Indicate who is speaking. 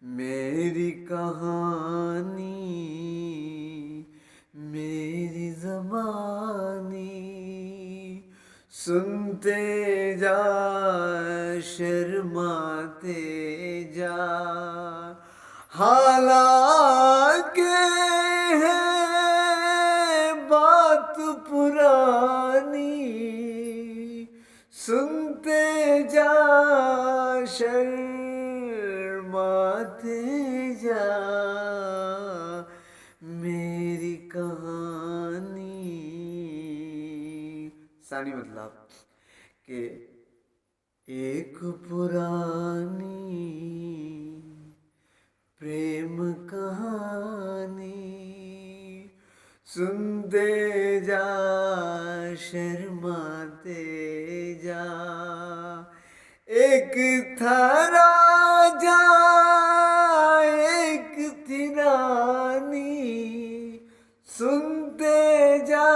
Speaker 1: मेरी कहानी, मेरी ज़बानी, सुनते जा, शर्माते जा। हालांकि है बात पुरानी, सुनते जा, शर्माते जा। मेरी कहानी सानी मतलब कि एक पुरानी प्रेम कहानी, सुनते जा, शर्माते जा। एक था राजा, एक थी रानी, सुनते जा,